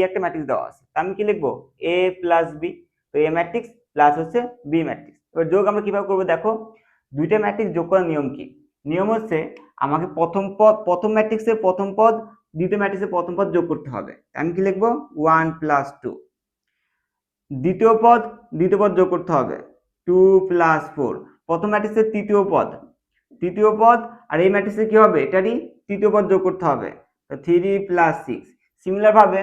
একটা ম্যাট্রিক্স দেওয়া আছে, আমি কি লিখবো? এ প্লাস বি। তো এ ম্যাট্রিক্স প্লাস হচ্ছে বি ম্যাট্রিক্স। এবার যোগ আমরা কিভাবে করবো? দেখো দুইটা ম্যাট্রিক্স যোগ করার নিয়ম কি? নিয়ম হচ্ছে আমাকে প্রথম ম্যাট্রিক্সের প্রথম পদ দ্বিতীয় ম্যাট্রিক্সের প্রথম পদ যোগ করতে হবে। আমি কি লিখবো? 1 + 2। দ্বিতীয় পদ যোগ করতে হবে 2 + 4। প্রথম ম্যাট্রিক্সের তৃতীয় পদ আর এই ম্যাট্রিক্সে কি হবে? এটারই তৃতীয় পদ যোগ করতে হবে, 3 + 6। সিমিলার ভাবে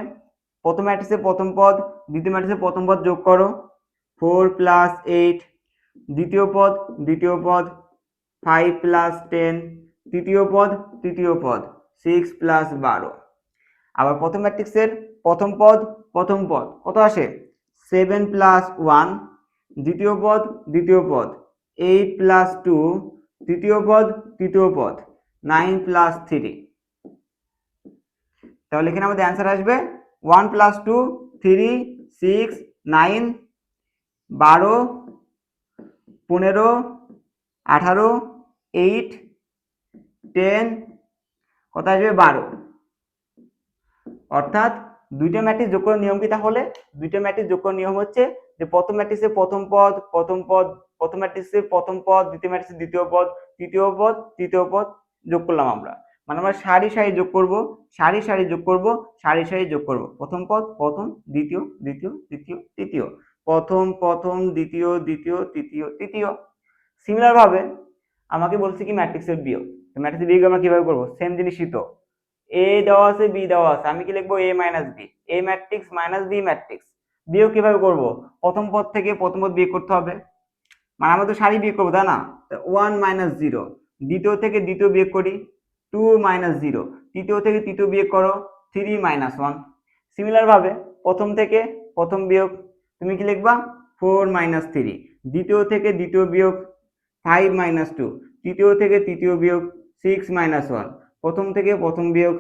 প্রথম ম্যাট্রিক্সের প্রথম পদ দ্বিতীয় ম্যাট্রিক্সের প্রথম পদ যোগ করো, 4 + 8। দ্বিতীয় পদ 5 + 10। তৃতীয় পদ 6 + 12। আবার প্রথম ম্যাট্রিক্সের প্রথম পদ কত আসে? 7 + 1। দ্বিতীয় পদ 8 + 2। তৃতীয় পদ 9 + 3। তাহলে এখানে আমাদের অ্যান্সার আসবে 1 + 2 3 6 9 12 15 18 8 10, কত আসবে? 12। অর্থাৎ দুইটা ম্যাট্রিক্স যোগ করার নিয়ম কি? তাহলে দুইটা ম্যাট্রিক্স যোগ করার নিয়ম হচ্ছে যে প্রথম ম্যাট্রিক্সের প্রথম ম্যাট্রিক্সের প্রথম পদ, দ্বিতীয় ম্যাট্রিক্সের দ্বিতীয় পদ, তৃতীয় পদ যোগ করলাম আমরা, মানে আমরা সারি যোগ করব, সারি যোগ করব। প্রথম পদ প্রথম, দ্বিতীয় তৃতীয়, প্রথম দ্বিতীয় তৃতীয়। সিমিলার ভাবে আমাকে বলছে কি ম্যাট্রিক্সের বিয়োগ। ম্যাট্রিক্সের বিয়োগ আমরা কিভাবে করব? সেম জিনিসই তো, এ দেওয়া আছে বি দেওয়া আছে, আমি কি লিখবো? এ মাইনাস বি, এ ম্যাট্রিক্স মাইনাস বি ম্যাট্রিক্স। বিয়োগ কিভাবে করব? প্রথম পদ থেকে প্রথম পদ বিয়োগ করতে হবে, মানে আমরা তো সারি বিয়োগ করবো, তাই না? 1 - 0। দ্বিতীয় থেকে দ্বিতীয় বিয়োগ করি, 2 - 0। তৃতীয় থেকে তৃতীয় বিয়োগ করো, 3 - 1। সিমিলার ভাবে প্রথম থেকে প্রথম বিয়োগ, তুমি কি লিখবা? 4 - 3। দ্বিতীয় থেকে দ্বিতীয় বিয়োগ 5 - 2। তৃতীয় থেকে তৃতীয় বিয়োগ 6 - 1। প্রথম থেকে প্রথম বিয়োগ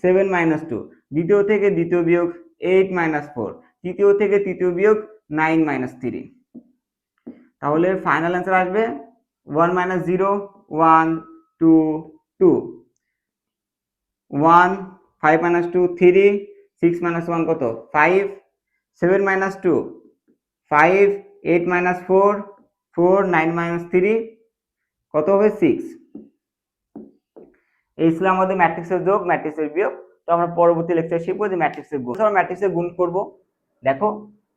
7 - 2। দ্বিতীয় থেকে দ্বিতীয় বিয়োগ 8 - 4। তৃতীয় থেকে তৃতীয় বিয়োগ 9 - 3। তাহলে ফাইনাল অ্যান্সার আসবে 1 মাইনাস 0 1 2 2 1 5 মাইনাস 2 3 6 মাইনাস 1 কত 5 7 মাইনাস 2 5 8 মাইনাস 4 4 9 মাইনাস 3 কত হবে 6। এই ছিল আমাদের ম্যাট্রিক্সের যোগ ম্যাট্রিক্সের বিয়োগ। তো আমরা পরবর্তী লেকচারে শিখবো যে ম্যাট্রিক্সের গুণ। আমরা ম্যাট্রিক্সের গুণ করব। দেখো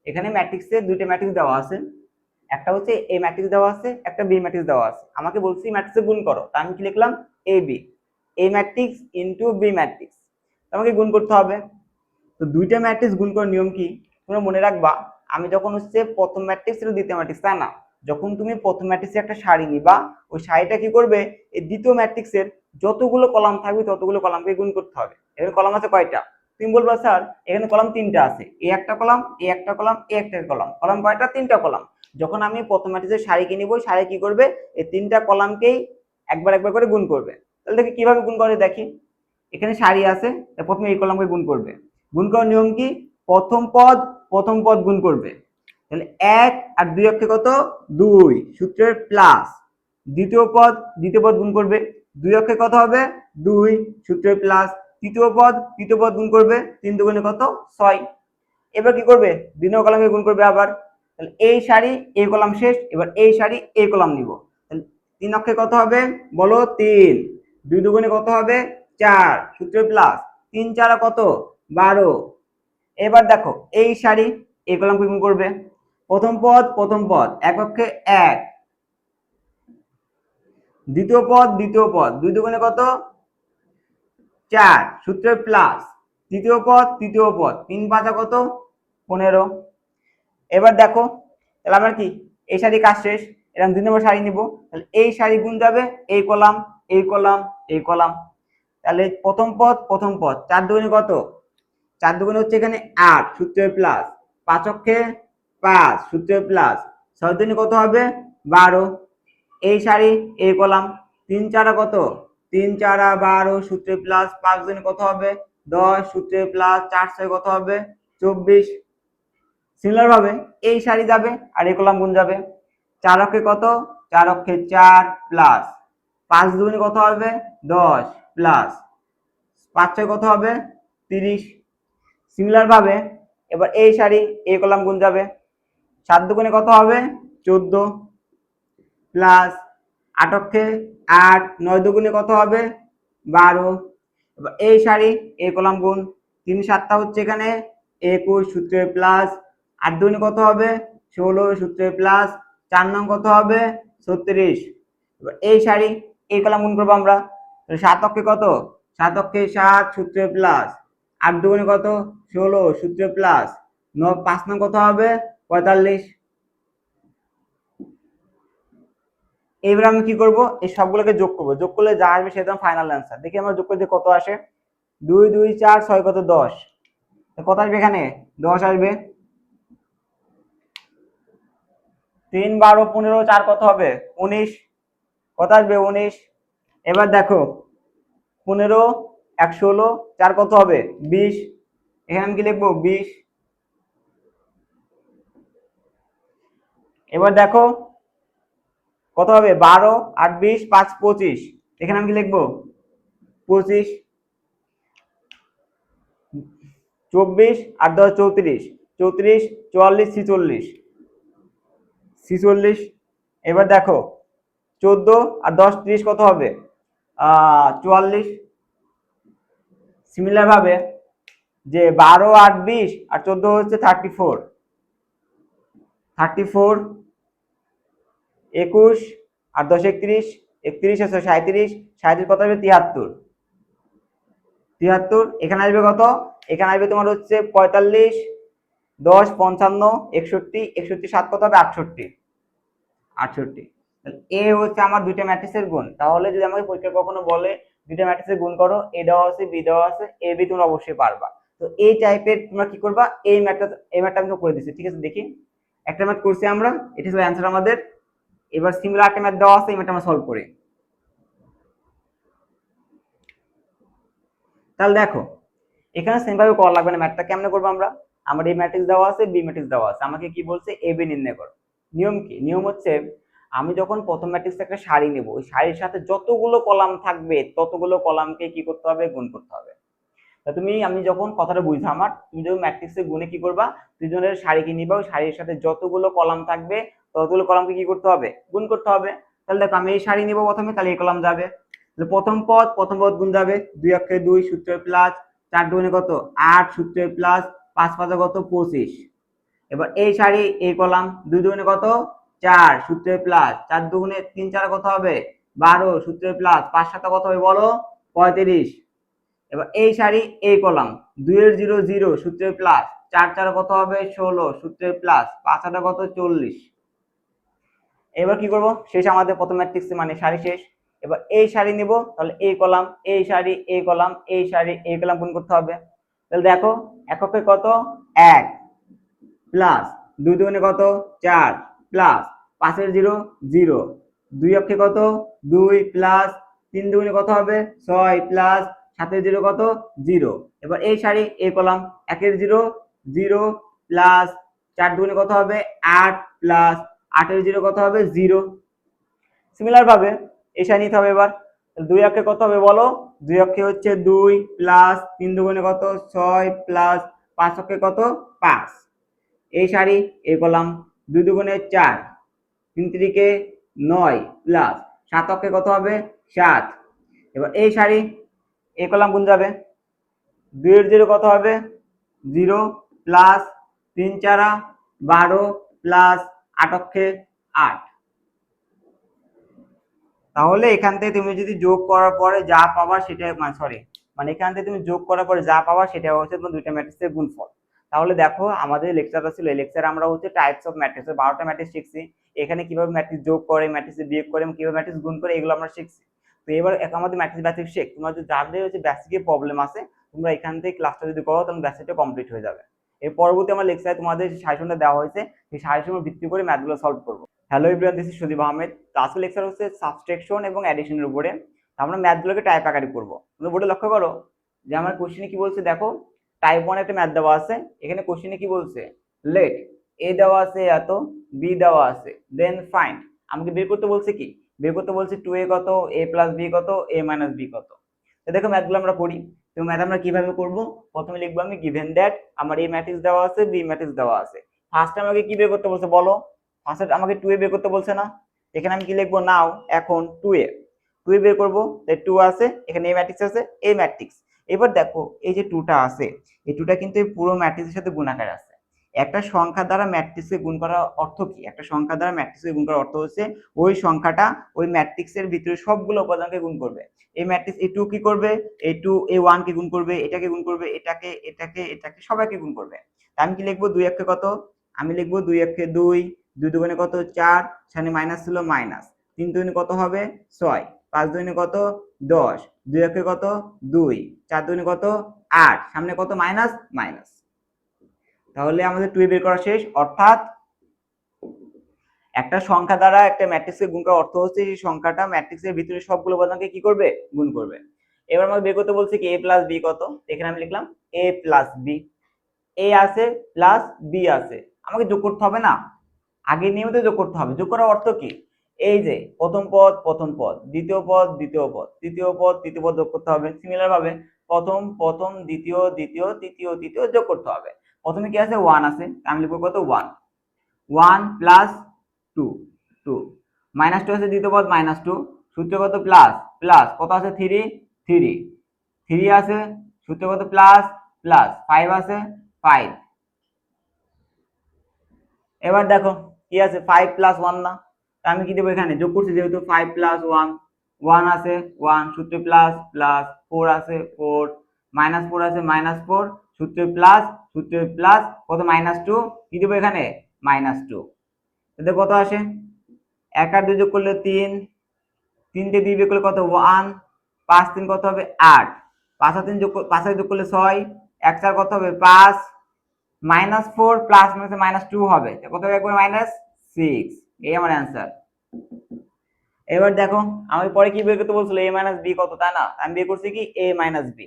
এখানে ম্যাট্রিক্সে দুইটা ম্যাট্রিক্স দেওয়া আছে, একটা হচ্ছে এ ম্যাট্রিক্স দেওয়া আছে, একটা বি ম্যাট্রিক্স দেওয়া আছে। আমাকে বলছি ম্যাট্রিক্সে গুণ করো, তা আমি কি লিখলাম A B, A matrix into B matrix, আমাকে গুণ করতে হবে। তো দুইটা ম্যাট্রিক্স গুণ করার নিয়ম কি তোমরা মনে রাখবা, আমি যখন হচ্ছে প্রথম ম্যাট্রিক্স আর দ্বিতীয় ম্যাট্রিক্স তা না, যখন তুমি প্রথম ম্যাট্রিক্সে একটা সারি নিবা ওই সারিটা কি করবে এই দ্বিতীয় ম্যাট্রিক্সের যতগুলো কলাম থাকবে ততগুলো কলামকে গুণ করতে হবে। এখানে কলাম আছে কয়টা, তুমি বলবা স্যার এখানে কলাম তিনটা আছে, এ একটা কলাম এ একটা কলাম এ একটা কলাম, কলাম কয়টা তিনটা কলাম। যখন আমি প্রথম ম্যাট্রিক্সের সারিকে নিব সারি কি করবে এই তিনটা কলামকেই একবার একবার করে গুণ করবে। তাহলে দেখি কিভাবে গুণ করে দেখি, এখানে সারি আছে প্রথমে এই কলামকে গুণ করবে, গুণ করার নিয়ম কি প্রথম পদ গুণ করবে, তাহলে 1 আর 2 অক্ষে কত 2 সূত্রের প্লাস, দ্বিতীয় পদ গুণ করবে 2 অক্ষে কত হবে 2 সূত্রের প্লাস, তৃতীয় পদ গুণ করবে 3 দুগুণে কত 6। এবার কি করবে 2 নং কলামকে গুণ করবে আবার, তাহলে এই সারি এই কলাম শেষ, এবার এই সারি এই কলাম নিব, তাহলে 3 অক্ষে কত হবে বলো 3, 2 দুগুণে কত হবে 4 সূত্রের প্লাস, 3 4 কত 12। এবার দেখো এই সারি এই কলামকে গুণ করবে, প্রথম পদ এক অক্ষে 1, দ্বিতীয় পদ 2 দুগুণে কত 4 সূত্রের প্লাস, তৃতীয় পদ 3 5 কত 15। এবার দেখো তাহলে আমরা কি এই সারি কাজ শেষ, এরকম 2 নম্বর সারি নিব, তাহলে এই সারি গুণ যাবে এই কলাম এই কলাম এই কলাম, তাহলে প্রথম পদ 4 দুগুণে কত 4 দুগুণে হচ্ছে এখানে 8 সূত্রের প্লাস, 5 অক্ষে 5 সূত্রের প্লাস, 6 দুগুণে কত হবে 12। এই সারি এই কলাম 3 4 কত 3 4 12 সূত্রের প্লাস, 5 দুগুণে কত হবে 10 সূত্রের প্লাস, 4 6 কত হবে 24। সিমিলার ভাবে এই সারি যাবে আর এই কলাম গুণ যাবে, 4 অক্ষে কত 4 অক্ষে 4 প্লাস, 5 দুগুণে কত হবে 10 প্লাস, 5 6 কত হবে 30। সিমিলার ভাবে এবার এই সারি এই কলাম গুণ যাবে, 7 দুগুণে কত হবে 14 প্লাস, 8 অক্ষে 8 9 দুগুণে কত হবে 12। এবার এই সারি এই কলাম গুণ, 3 7টা হচ্ছে এখানে 21 সূত্রের প্লাস, 8 দুগুণে কত হবে 16 সূত্রের প্লাস, 4 নং কত হবে 36। এবার এই সারি এই কলাম গুণ করবো আমরা, 7 অক্ষে কত 7 অক্ষে 7 সূত্রের প্লাস, 8 দুগুণে কত 16 সূত্রের প্লাস, 5 নং কত হবে 45। এইবার আমি কি করব এই সবগুলোকে যোগ করব, যোগ করলে যা আসবে সেটা ফাইনাল অ্যান্সার। দেখি আমরা যোগ করে দিয়ে কত আসে, 2 2 4 6 কত 10, কত আসবে এখানে 10 আসবে, 3 12 15 4 কত হবে 19, কত আসবে 19। এবার দেখো 15 1 16 4 কত হবে 20, এখানে আমি কি লিখবো 20। এবার দেখো কত হবে 12 8 20 5 25, এখানে আমি কি লিখবো 25। 24 8 10 34 34 44 46 46। এবার দেখো 14 আর 10 30 কত হবে 44। সিমিলার ভাবে যে 12 8 20 আর 14 হচ্ছে 34 34, 21 আর 10 31 31 আছে 37 37 কত হবে 73 73। এখানে আসবে কত, এখানে আসবে তোমার হচ্ছে 45 10 55 61 61 7 কত হবে 68 68। এ হচ্ছে আমার দুইটা ম্যাট্রিক্সের গুণ। তাহলে যদি আমাকে পরীক্ষা কখনো বলে দুইটা ম্যাট্রিক্সের গুণ করো, এ দেওয়া আছে বি দেওয়া আছে, এ বি তোমরা অবশ্যই পারবা। তো এই টাইপের তোমরা কি করবা এই ম্যাথটা আমি করে দিচ্ছি, ঠিক আছে। দেখি একটা ম্যাথ করছি আমরা, এটা ছিল অ্যান্সার আমাদের। এবার সিমিলার একটা ম্যাথ দেওয়া আছে, এই ম্যাথটা আমরা সলভ করি। তাহলে দেখো এখানে সেম ভাবে করা লাগবে না, ম্যাথটা কেমনে করবো আমরা, আমার এই ম্যাট্রিক্স দেওয়া আছে বি ম্যাট্রিক্স দেওয়া আছে, আমাকে কি বলছে এ বি নির্ণয় করো। নিয়ম কি? নিয়ম হচ্ছে আমি যখন প্রথম ম্যাট্রিক্সে একটা সারি নেব, ওই সারির সাথে যতগুলো কলাম থাকবে ততগুলো কলামকে কি করতে হবে? গুণ করতে হবে। তা আমি যখন কথাটা বুঝছো আমার, তুমি যখন ম্যাট্রিক্সে গুণে কি করবা? দুজনের সারিকে নিবা, ওই সারির সাথে যতগুলো কলাম থাকবে ততগুলো কলামকে কি করতে হবে? গুণ করতে হবে। তাহলে দেখো আমি এই সারি নিব প্রথমে, তাহলে এই কলাম যাবে, তাহলে প্রথম পদ গুণ যাবে, 2 অক্ষে 2 সূত্রে প্লাস 4 দুগুণে কত 8 সূত্রে প্লাস 5 পাঁচে কত 25। এবার এই সারি এই কলাম 2 দুগুণে কত 4 সূত্রে প্লাস 4 দুগুণে 3 4 কত হবে 12 সূত্রে প্লাস 5 7 কত হবে বলো 35। এবার এই সারি এই কলাম 2 এর 0 0 সূত্রে প্লাস 4 4 কত হবে 16 সূত্রে প্লাস 5 8 কত 40। এবার কি করব? শেষ আমাদের প্রথম ম্যাট্রিক্স মানে সারি শেষ। এবার এই সারি নিব, তাহলে এই কলাম এই সারি এই কলাম এই সারি এই কলাম গুণ করতে হবে। তাহলে দেখো এককে কত 1 প্লাস 2 দুগুণে কত 4 প্লাস 5 এর 0 0 2 অক্ষে কত 2 প্লাস 3 দুগুণে কত হবে 6 প্লাস 7 এর 0 কত 0। এবার এই সারি এই কলাম 1 এর 0 0 প্লাস 4 দুগুণে কত হবে 8 প্লাস 8 এর 0 কত হবে 0। সিমিলার ভাবে এই সারি নিতে হবে। এবার 2 অক্ষে কত হবে বলো? 2 অক্ষে হচ্ছে 2 প্লাস 3 দুগুণে কত 6 প্লাস 5 অক্ষে কত 5। এই সারি এই কলাম 2 দুগুণে 4 3 তিরিকে 9 প্লাস 7 অক্ষে কত হবে 7। এবার এই সারি এই কলাম গুণ যাবে, 2 এর 0 কত হবে 0 প্লাস 3 4 12 প্লাস 8 অক্ষে 8। তাহলে এখান থেকে তুমি যদি যোগ করার পরে যা পাবা সেটা মানে এখান থেকে তুমি যোগ করার পরে যা পাবা সেটা হচ্ছে তোমার দুইটা ম্যাট্রিক্সের গুণফল। তাহলে দেখো আমাদের লেকচারটা ছিল, এই লেকচারে আমরা হচ্ছে টাইপস অফ ম্যাট্রিক্স 12টা ম্যাট্রিক্স শিখছি। এখানে কিভাবে ম্যাট্রিক্স যোগ করে, ম্যাট্রিক্স বিয়োগ করে এবং কিভাবে ম্যাট্রিক্স গুণ করে এগুলো আমরা শিখছি। তো এবার আমাদের ম্যাট্রিক্স বেসিক শেখ, তোমার যদি যাদের হচ্ছে বেসিকে প্রবলেম আছে তোমরা এখান থেকে ক্লাসটা যদি করো তাহলে বেসিকটা কমপ্লিট হয়ে যাবে। এর পরবর্তী আমার লেকচারে তোমাদের সাজেশনটা দেওয়া হয়েছে, সেই সাজেশনের ভিত্তি করে ম্যাথগুলো সলভ করবো। Hello everyone, this is Sudip Ahmed. আজকে লেকচার হচ্ছে সাবট্রাকশন এবং অ্যাডিশনের উপরে। আমরা ম্যাথগুলোকে টাইপ আকারে করবো। তুমি বোর্ডে লক্ষ্য করো যে আমার কোশ্চেনে কি বলছে, দেখো টাইপ 1 একটা ম্যাথ দেওয়া আছে। এখানে কোশ্চেনে কি বলছে, লেট এ দেওয়া আছে এত, বি দেওয়া আছে, দেন ফাইন্ড। আমাকে বের করতে বলছে কি, বের করতে বলছে 2a কত, a প্লাস বি কত, a মাইনাস বি কত। তো দেখো ম্যাথগুলো আমরা করি। তো ম্যাথ আমরা কিভাবে করব? প্রথমে লিখবো আমি গিভেন দ্যাট আমার a ম্যাট্রিক্স দেওয়া আছে, b ম্যাট্রিক্স দেওয়া আছে। ফার্স্ট আমাকে কি বের করতে বলছে বলো? ফার্স্ট আমাকে 2a বের করতে বলছে না? এখানে আমি কি লিখবো, নাও এখন 2a বের করবো। 2 আছে, এখানে a ম্যাট্রিক্স আছে, a ম্যাট্রিক্স। এবার দেখো এই যে 2টা আছে, এই 2টা কিন্তু এই পুরো ম্যাট্রিক্সের সাথে গুণাকার আছে। একটা সংখ্যা দ্বারা ম্যাট্রিক্সকে গুণ করার অর্থ কি? একটা সংখ্যা দ্বারা ম্যাট্রিক্সকে গুণ করার অর্থ হচ্ছে ওই সংখ্যাটা ওই ম্যাট্রিক্সের ভিতরে সবগুলো উপাদানকে গুণ করবে। এই ম্যাট্রিক্স এই 2 কি করবে, এই 2 এই 1 কে গুণ করবে, এটাকে গুণ করবে, এটাকে এটাকে এটাকে সবাইকে গুণ করবে। তাই আমি কি লিখবো, 2 একে কত, আমি লিখবো 2 একে 2, 2 দুগুণে কত 4, সামনে মাইনাস ছিল মাইনাস, 3 দুগুণে কত হবে 6, 5 দুগুণে কত 10, 2 একে কত 2, 4 দুগুণে কত 8, সামনে কত মাইনাস মাইনাস। তাহলে আমাদের 2 বের করা শেষ। অর্থাৎ একটা সংখ্যা দ্বারা একটা ম্যাট্রিক্সকে গুণ করার অর্থ হচ্ছে সেই সংখ্যাটা ম্যাট্রিক্সের ভিতরে সবগুলো উপাদানকে কি করবে, গুণ করবে। এবার আমাকে বের করতে বলছে কি a প্লাস বি কত। এখানে আমি লিখলাম a প্লাস বি, a আছে প্লাস বি আছে, আমাকে যোগ করতে হবে না? আগের নিয়মে যোগ করতে হবে। যোগ করার অর্থ কি, এই যে প্রথম পদ প্রথম পদ, দ্বিতীয় পদ দ্বিতীয় পদ, তৃতীয় পদ তৃতীয় পদ যোগ করতে হবে। সিমিলার ভাবে প্রথম প্রথম দ্বিতীয় দ্বিতীয় তৃতীয় তৃতীয় যোগ করতে হবে। প্রথমে কি আছে 1 আছে, আমি লিখবো কত 1, 1 প্লাস 2 2, মাইনাস 2 আছে দ্বিতীয় পদ মাইনাস 2, সূত্র কত প্লাস প্লাস কত আছে 3 3 3 আছে সূত্র কত প্লাস প্লাস 5 আছে 5। এবার দেখো কি আছে 5 প্লাস 1 না, আমি কি দেবো এখানে যোগ করছি যেহেতু 5 প্লাস 1, 1 আছে 1 সূত্র প্লাস প্লাস 4 আছে 4, মাইনাস 4 আছে মাইনাস 4 সূত্র প্লাস কত মাইনাস 2, কি দেবো এখানে মাইনাস 2। এতে কত আসে 1 আর 2 যোগ করলে 3, 3 দিয়ে 2 বিয়োগ করলে কত 1, 5 3 কত হবে 8, 5 আর 3 যোগ 5 আর যোগ করলে 6, 1 4 কত হবে 5, মাইনাস 4 প্লাস মাইনাস 2 হবে, কত হবে একবার মাইনাস 6। এই আমার অ্যান্সার। এবার দেখো আমি পরে কি বের করতে বলছিল, a মাইনাস বি কত, তাই না? আমি বের করছি কি a মাইনাস বি।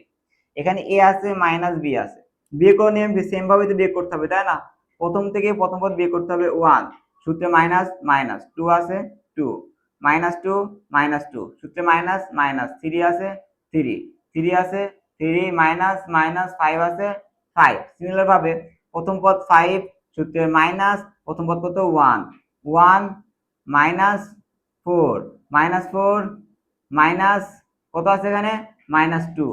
এখানে a আছে মাইনাস বি আছে, বিয়োগ করার নিয়ম কি সেম ভাবে তো বিয়োগ করতে হবে, তাই না? প্রথম থেকে প্রথম পদ বিয়োগ করতে হবে 1, সূত্রে মাইনাস মাইনাস, 2 আছে 2, -2 -2, সূত্রে মাইনাস মাইনাস, 3 আছে 3, 3 আছে 3, মাইনাস মাইনাস 5 আছে 5। সিমিলার ভাবে প্রথম পদ 5, সূত্রের মাইনাস, প্রথম পদ কত 1, 1 -4, -4 মাইনাস কত আছে এখানে -2।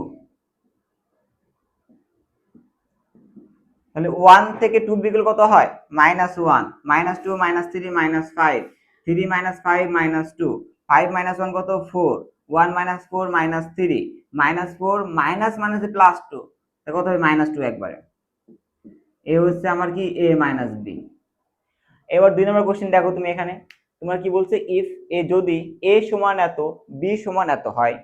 তাহলে 1 থেকে 2 বিয়োগ কত হয় -1, -2 -3 -5, 3 -5 -2, 5 -1 কত 4, 1 -4 -3, -4 মাইনাস মাইনাসে +2, কত হবে -2 একবারে। এ হচ্ছে আমার কি a - b। এবার 2 নম্বর কোশ্চেন দেখো তুমি এখানে তোমার কি বলছে, ইফ এ যদি a সমান এত b সমান এত হয়,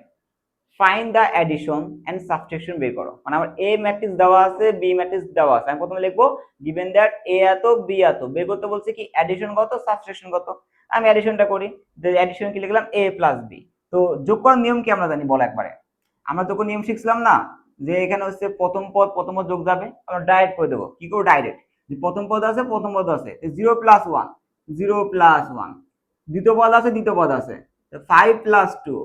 find the addition and subtraction বের করো। মানে আমার a ম্যাট্রিক্স দেওয়া আছে, b ম্যাট্রিক্স দেওয়া আছে, আমি প্রথমে লিখবো গিভেন দ্যাট a এত b এত, বের করতে বলছে কি অ্যাডিশন কত সাবট্রাকশন কত। আমি অ্যাডিশনটা করি, অ্যাডিশন কি লিখলাম a + b। তো যোগ করার নিয়ম কি আমরা জানি বল একবারে, আমরা যখন নিয়ম শিখছিলাম না যে এখানে হচ্ছে প্রথম পদ যোগ যাবে, আমরা ডাইরেক্ট করে দেবো। কি করবো ডাইরেক্ট, যে প্রথম পদ আছে 0 + 1, 0 + 1, দ্বিতীয় পদ আছে 5 + 2,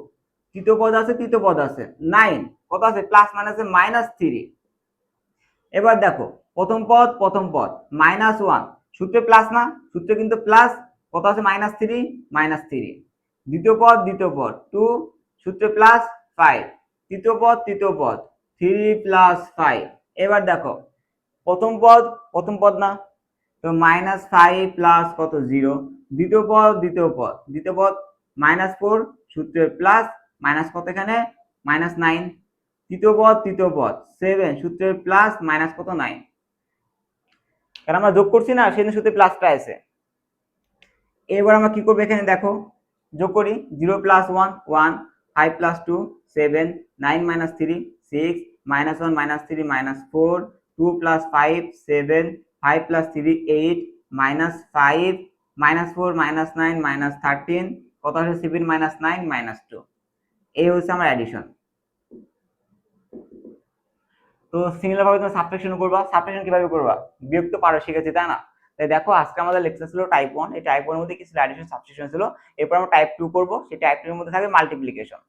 তৃতীয় পদ আছে 9, কত আছে প্লাস মাইনাসে -3। এবার দেখো প্রথম পদ -1, সূত্রে প্লাস না, সূত্রে কিন্তু প্লাস, কত আছে -3, দ্বিতীয় পদ 2, সূত্রে প্লাস 5, তৃতীয় পদ 3 + 5। এবার দেখো প্রথম পদ না, তো -5 প্লাস কত 0, দ্বিতীয় পদ -4, সূত্রের প্লাস, মাইনাস কত এখানে -9, তৃতীয় পদ 7, সূত্রের প্লাস, মাইনাস কত 9, কারণ আমরা যোগ করছি না সেজন্য সূত্রে প্লাসটা আছে। এবার আমরা কি করবো এখানে দেখো যোগ করি, 0 + 1 1, 5 + 2 7, 9 - 3 6, -1 -3 -4, 2 + 5 7, 5 + 3 8, -5 -4 -9 -13, কত হচ্ছে 7 - 9 -2। এই হচ্ছে আমার অ্যাডিশন। তো সিমিলার ভাবে তুমি সাবট্রাকশন করবা, সাবট্রাকশন কিভাবে করবা, বিয়োগ তো পারো শিখেছি তাই না। তাই দেখো আজকে আমাদের লেকচার ছিল টাইপ 1, এই টাইপ 1 এর মধ্যে কিছু অ্যাডিশন সাবট্রাকশন ছিল। এরপর আমরা টাইপ 2 করব, সেই টাইপ 2 এর মধ্যে থাকবে মাল্টিপ্লিকেশন।